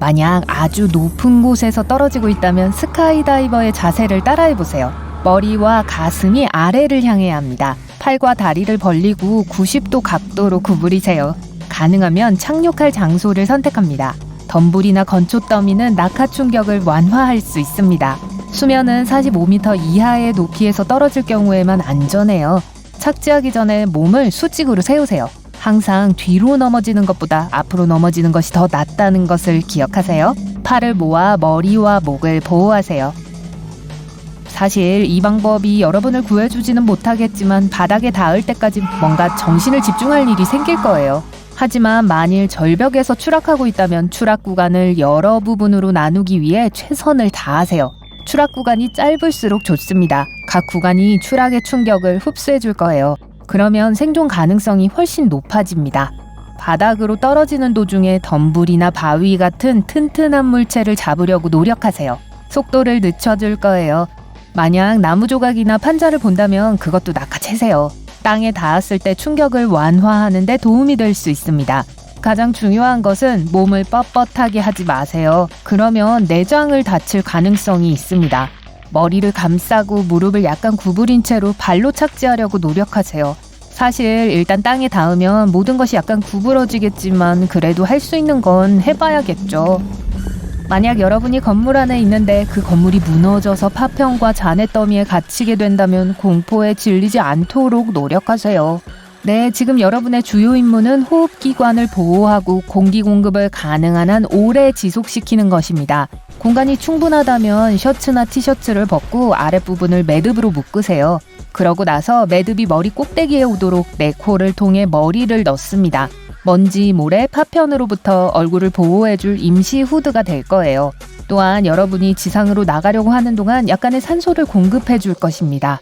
만약 아주 높은 곳에서 떨어지고 있다면 스카이다이버의 자세를 따라해보세요. 머리와 가슴이 아래를 향해야 합니다. 팔과 다리를 벌리고 90도 각도로 구부리세요. 가능하면 착륙할 장소를 선택합니다. 덤불이나 건초 더미는 낙하 충격을 완화할 수 있습니다. 수면은 45m 이하의 높이에서 떨어질 경우에만 안전해요. 착지하기 전에 몸을 수직으로 세우세요. 항상 뒤로 넘어지는 것보다 앞으로 넘어지는 것이 더 낫다는 것을 기억하세요. 팔을 모아 머리와 목을 보호하세요. 사실 이 방법이 여러분을 구해주지는 못하겠지만 바닥에 닿을 때까지 뭔가 정신을 집중할 일이 생길 거예요. 하지만 만일 절벽에서 추락하고 있다면 추락 구간을 여러 부분으로 나누기 위해 최선을 다하세요. 추락 구간이 짧을수록 좋습니다. 각 구간이 추락의 충격을 흡수해 줄 거예요. 그러면 생존 가능성이 훨씬 높아집니다. 바닥으로 떨어지는 도중에 덤불이나 바위 같은 튼튼한 물체를 잡으려고 노력하세요. 속도를 늦춰줄 거예요. 만약 나무 조각이나 판자를 본다면 그것도 낚아채세요. 땅에 닿았을 때 충격을 완화하는 데 도움이 될 수 있습니다. 가장 중요한 것은 몸을 뻣뻣하게 하지 마세요. 그러면 내장을 다칠 가능성이 있습니다. 머리를 감싸고 무릎을 약간 구부린 채로 발로 착지하려고 노력하세요. 사실 일단 땅에 닿으면 모든 것이 약간 구부러지겠지만 그래도 할 수 있는 건 해봐야겠죠. 만약 여러분이 건물 안에 있는데 그 건물이 무너져서 파편과 잔해더미에 갇히게 된다면 공포에 질리지 않도록 노력하세요. 네, 지금 여러분의 주요 임무는 호흡기관을 보호하고 공기 공급을 가능한 한 오래 지속시키는 것입니다. 공간이 충분하다면 셔츠나 티셔츠를 벗고 아랫부분을 매듭으로 묶으세요. 그러고 나서 매듭이 머리 꼭대기에 오도록 네코를 통해 머리를 넣습니다. 먼지, 모래, 파편으로부터 얼굴을 보호해줄 임시 후드가 될 거예요. 또한 여러분이 지상으로 나가려고 하는 동안 약간의 산소를 공급해줄 것입니다.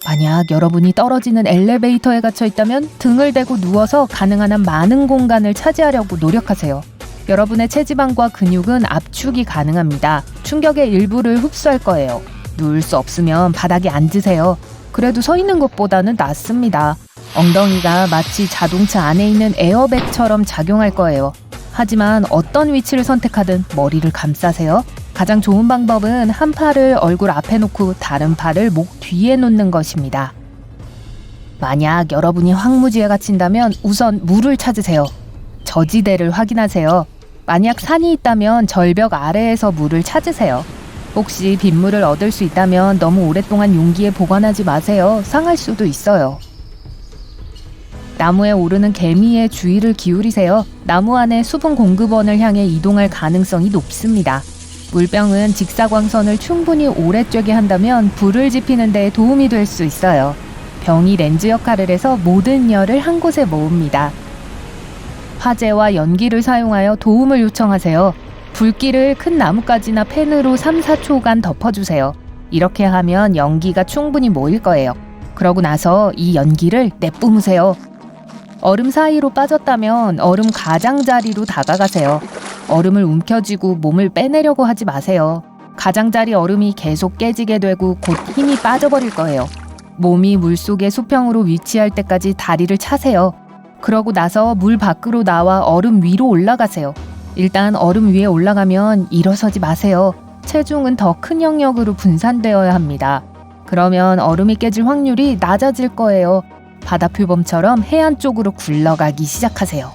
만약 여러분이 떨어지는 엘리베이터에 갇혀 있다면 등을 대고 누워서 가능한 한 많은 공간을 차지하려고 노력하세요. 여러분의 체지방과 근육은 압축이 가능합니다. 충격의 일부를 흡수할 거예요. 누울 수 없으면 바닥에 앉으세요. 그래도 서 있는 것보다는 낫습니다. 엉덩이가 마치 자동차 안에 있는 에어백처럼 작용할 거예요. 하지만 어떤 위치를 선택하든 머리를 감싸세요. 가장 좋은 방법은 한 팔을 얼굴 앞에 놓고 다른 팔을 목 뒤에 놓는 것입니다. 만약 여러분이 황무지에 갇힌다면 우선 물을 찾으세요. 저지대를 확인하세요. 만약 산이 있다면 절벽 아래에서 물을 찾으세요. 혹시 빗물을 얻을 수 있다면 너무 오랫동안 용기에 보관하지 마세요. 상할 수도 있어요. 나무에 오르는 개미에 주의를 기울이세요. 나무 안에 수분 공급원을 향해 이동할 가능성이 높습니다. 물병은 직사광선을 충분히 오래 쬐게 한다면 불을 지피는 데 도움이 될 수 있어요. 병이 렌즈 역할을 해서 모든 열을 한 곳에 모읍니다. 화재와 연기를 사용하여 도움을 요청하세요. 불길을 큰 나뭇가지나 펜으로 3-4초간 덮어주세요. 이렇게 하면 연기가 충분히 모일 거예요. 그러고 나서 이 연기를 내뿜으세요. 얼음 사이로 빠졌다면 얼음 가장자리로 다가가세요. 얼음을 움켜쥐고 몸을 빼내려고 하지 마세요. 가장자리 얼음이 계속 깨지게 되고 곧 힘이 빠져버릴 거예요. 몸이 물속의 수평으로 위치할 때까지 다리를 차세요. 그러고 나서 물 밖으로 나와 얼음 위로 올라가세요. 일단 얼음 위에 올라가면 일어서지 마세요. 체중은 더 큰 영역으로 분산되어야 합니다. 그러면 얼음이 깨질 확률이 낮아질 거예요. 바다표범처럼 해안 쪽으로 굴러가기 시작하세요.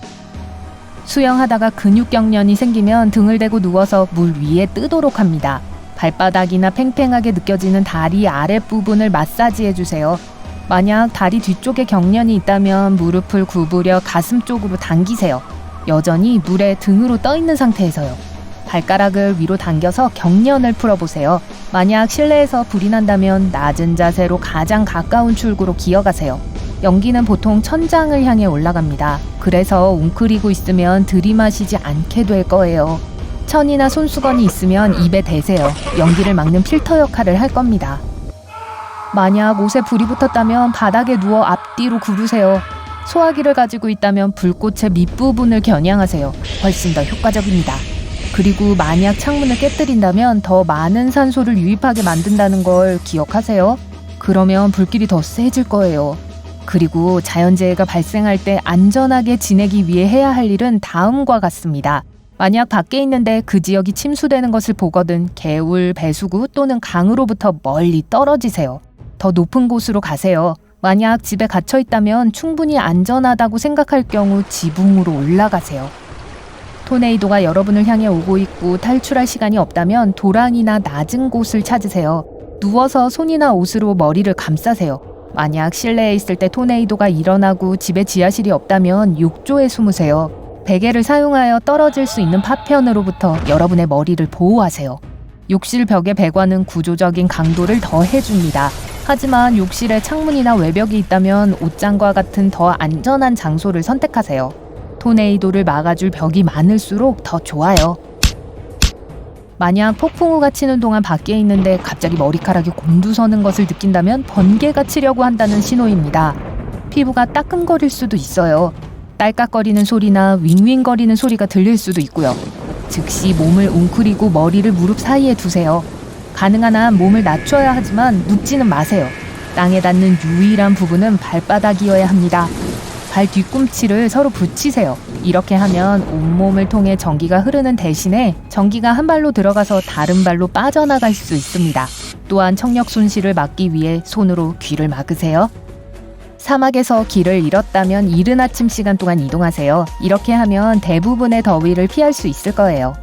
수영하다가 근육경련이 생기면 등을 대고 누워서 물 위에 뜨도록 합니다. 발바닥이나 팽팽하게 느껴지는 다리 아랫부분을 마사지해주세요. 만약 다리 뒤쪽에 경련이 있다면 무릎을 구부려 가슴 쪽으로 당기세요. 여전히 물에 등으로 떠 있는 상태에서요. 발가락을 위로 당겨서 경련을 풀어보세요. 만약 실내에서 불이 난다면 낮은 자세로 가장 가까운 출구로 기어가세요. 연기는 보통 천장을 향해 올라갑니다. 그래서 웅크리고 있으면 들이마시지 않게 될 거예요. 천이나 손수건이 있으면 입에 대세요. 연기를 막는 필터 역할을 할 겁니다. 만약 옷에 불이 붙었다면 바닥에 누워 앞뒤로 구르세요. 소화기를 가지고 있다면 불꽃의 밑부분을 겨냥하세요. 훨씬 더 효과적입니다. 그리고 만약 창문을 깨뜨린다면 더 많은 산소를 유입하게 만든다는 걸 기억하세요. 그러면 불길이 더 세질 거예요. 그리고 자연재해가 발생할 때 안전하게 지내기 위해 해야 할 일은 다음과 같습니다. 만약 밖에 있는데 그 지역이 침수되는 것을 보거든 개울, 배수구 또는 강으로부터 멀리 떨어지세요. 더 높은 곳으로 가세요. 만약 집에 갇혀 있다면 충분히 안전하다고 생각할 경우 지붕으로 올라가세요. 토네이도가 여러분을 향해 오고 있고 탈출할 시간이 없다면 도랑이나 낮은 곳을 찾으세요. 누워서 손이나 옷으로 머리를 감싸세요. 만약 실내에 있을 때 토네이도가 일어나고 집에 지하실이 없다면 욕조에 숨으세요. 베개를 사용하여 떨어질 수 있는 파편으로부터 여러분의 머리를 보호하세요. 욕실 벽의 배관은 구조적인 강도를 더해줍니다. 하지만 욕실에 창문이나 외벽이 있다면 옷장과 같은 더 안전한 장소를 선택하세요. 토네이도를 막아줄 벽이 많을수록 더 좋아요. 만약 폭풍우가 치는 동안 밖에 있는데 갑자기 머리카락이 곤두서는 것을 느낀다면 번개가 치려고 한다는 신호입니다. 피부가 따끔거릴 수도 있어요. 딸깍거리는 소리나 윙윙거리는 소리가 들릴 수도 있고요. 즉시 몸을 웅크리고 머리를 무릎 사이에 두세요. 가능한 한 몸을 낮춰야 하지만 눕지는 마세요. 땅에 닿는 유일한 부분은 발바닥이어야 합니다. 발 뒤꿈치를 서로 붙이세요. 이렇게 하면 온몸을 통해 전기가 흐르는 대신에 전기가 한 발로 들어가서 다른 발로 빠져나갈 수 있습니다. 또한 청력 손실을 막기 위해 손으로 귀를 막으세요. 사막에서 길을 잃었다면 이른 아침 시간 동안 이동하세요. 이렇게 하면 대부분의 더위를 피할 수 있을 거예요.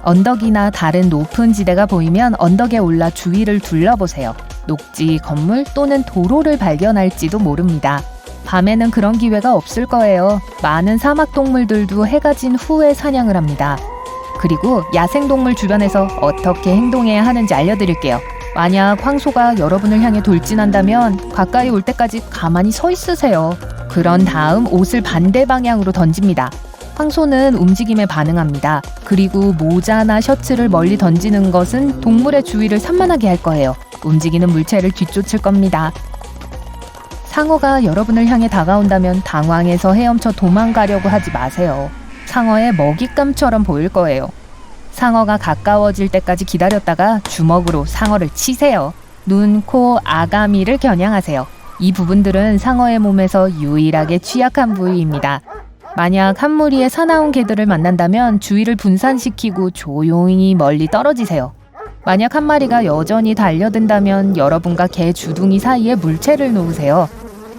언덕이나 다른 높은 지대가 보이면 언덕에 올라 주위를 둘러보세요. 녹지, 건물 또는 도로를 발견할지도 모릅니다. 밤에는 그런 기회가 없을 거예요. 많은 사막 동물들도 해가 진 후에 사냥을 합니다. 그리고 야생동물 주변에서 어떻게 행동해야 하는지 알려드릴게요. 만약 황소가 여러분을 향해 돌진한다면 가까이 올 때까지 가만히 서 있으세요. 그런 다음 옷을 반대 방향으로 던집니다. 황소는 움직임에 반응합니다. 그리고 모자나 셔츠를 멀리 던지는 것은 동물의 주위를 산만하게 할 거예요. 움직이는 물체를 뒤쫓을 겁니다. 상어가 여러분을 향해 다가온다면 당황해서 헤엄쳐 도망가려고 하지 마세요. 상어의 먹잇감처럼 보일 거예요. 상어가 가까워질 때까지 기다렸다가 주먹으로 상어를 치세요. 눈, 코, 아가미를 겨냥하세요. 이 부분들은 상어의 몸에서 유일하게 취약한 부위입니다. 만약 한 무리의 사나운 개들을 만난다면 주의를 분산시키고 조용히 멀리 떨어지세요. 만약 한 마리가 여전히 달려든다면 여러분과 개 주둥이 사이에 물체를 놓으세요.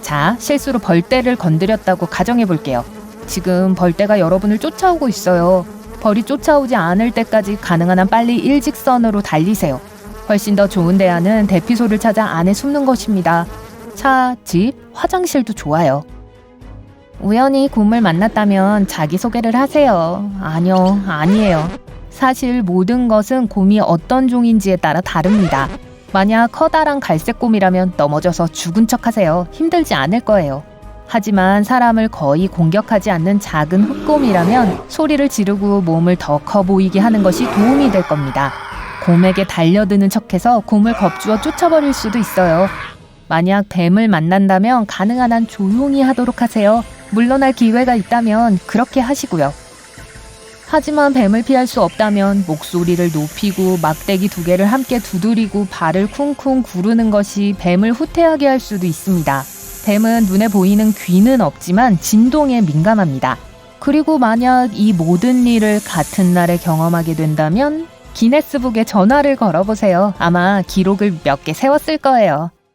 자, 실수로 벌떼를 건드렸다고 가정해 볼게요. 지금 벌떼가 여러분을 쫓아오고 있어요. 벌이 쫓아오지 않을 때까지 가능한 한 빨리 일직선으로 달리세요. 훨씬 더 좋은 대안은 대피소를 찾아 안에 숨는 것입니다. 차, 집, 화장실도 좋아요. 우연히 곰을 만났다면 자기소개를 하세요. 아니에요. 사실 모든 것은 곰이 어떤 종인지에 따라 다릅니다. 만약 커다란 갈색곰이라면 넘어져서 죽은 척 하세요. 힘들지 않을 거예요. 하지만 사람을 거의 공격하지 않는 작은 흑곰이라면 소리를 지르고 몸을 더 커 보이게 하는 것이 도움이 될 겁니다. 곰에게 달려드는 척해서 곰을 겁주어 쫓아버릴 수도 있어요. 만약 뱀을 만난다면 가능한 한 조용히 하도록 하세요. 물러날 기회가 있다면 그렇게 하시고요. 하지만 뱀을 피할 수 없다면 목소리를 높이고 막대기 2개를 함께 두드리고 발을 쿵쿵 구르는 것이 뱀을 후퇴하게 할 수도 있습니다. 뱀은 눈에 보이는 귀는 없지만 진동에 민감합니다. 그리고 만약 이 모든 일을 같은 날에 경험하게 된다면 기네스북에 전화를 걸어보세요. 아마 기록을 몇 개 세웠을 거예요.